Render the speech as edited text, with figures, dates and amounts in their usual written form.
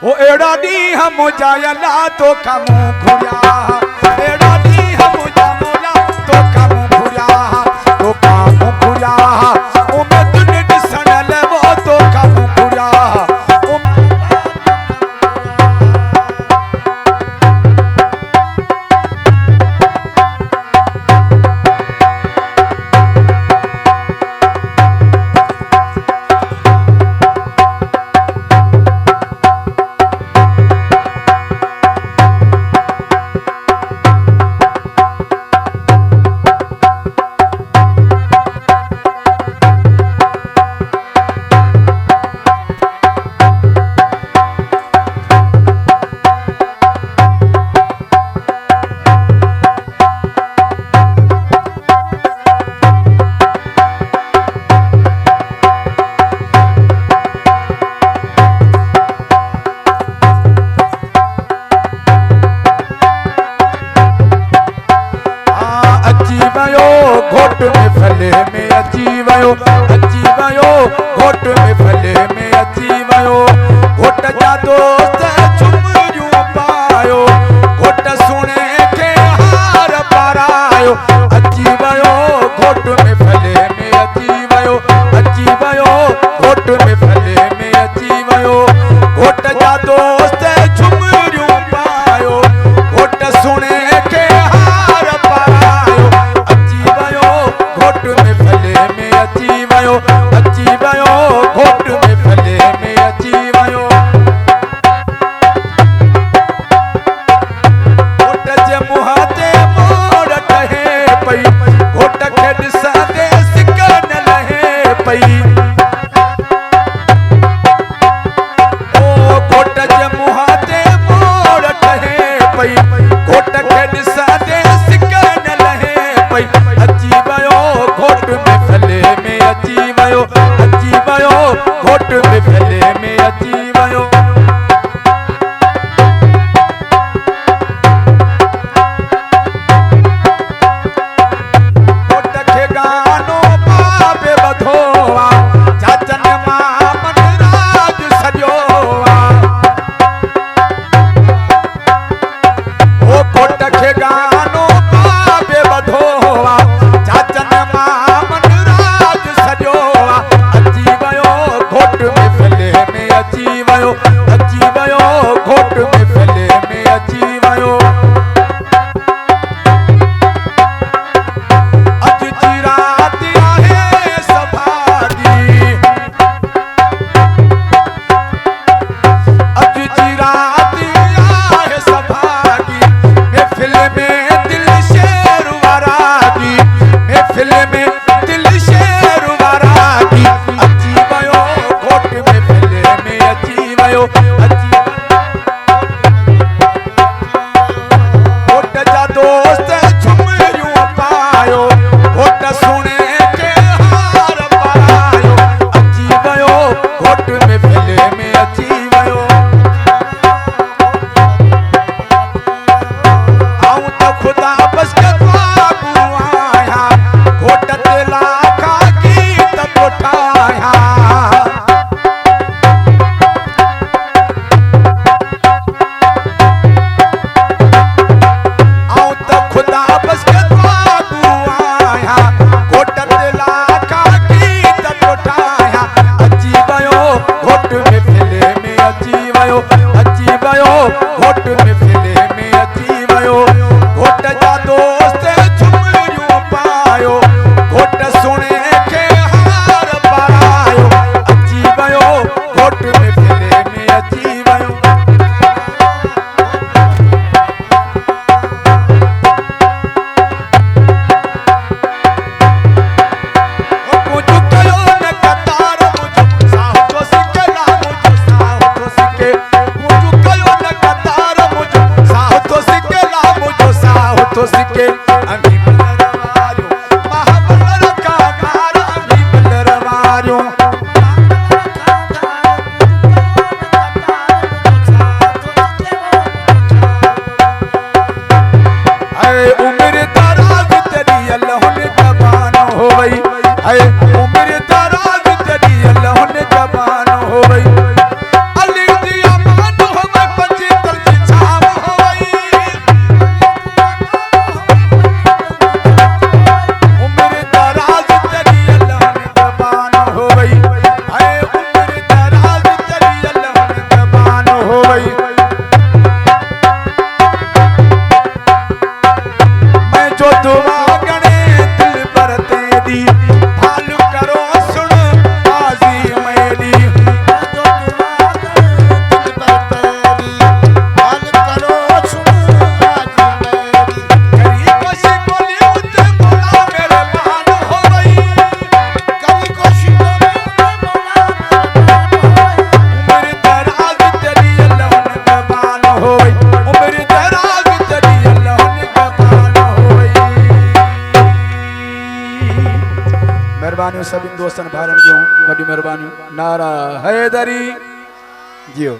ओ एड़ा दी हम जायला तो कमु खुया एड़ा दी हम जामोला तो कमु खुया तो कमु खुया ओ मैं तुने दिसनल वो तो कमु खुया घोट में फले में अची वयो घोट में फले में अची वयो घोट जा दोस्त चुमरियूं पायो घोट सुणे के हार पारायो अची वयो घोट में फले में अची वयो घोट में फले में अची वयो घोट जा दोस्त चुमरियूं पायो घोट सुणे के हार पारायो घोट में फले में अची वयो घोट में फले में अची वयो घोट जे मुंह ते मोर ठहे पई घोट खे ॾिसंदे सिक न लहे पई ओ घोट जे मुंह ते मोर ठहे पई घोट खे ॾिसंदे सिक न लहे पई अची वयो घोट में फले में अची वयो घोट में फले में अची वयो घोट खे गानो पावे बधो चाचन मामन राज सॼो ओ घोट खे गानो पावे बधो चाचन मामन राज सॼो अची वयो घोट में फले में अची वयो घोट में फले में अची वयो अज जी रात आहे सभागी अज जी रात आहे सभागी महफिल में दिल शेर वारागी महफिल में दिल शेर वारागी अची वयो घोट में फले सभिनि दोस्तनि भाइरनि जूं वॾियूं महिरबानियूं। नारा हैदरी जियो।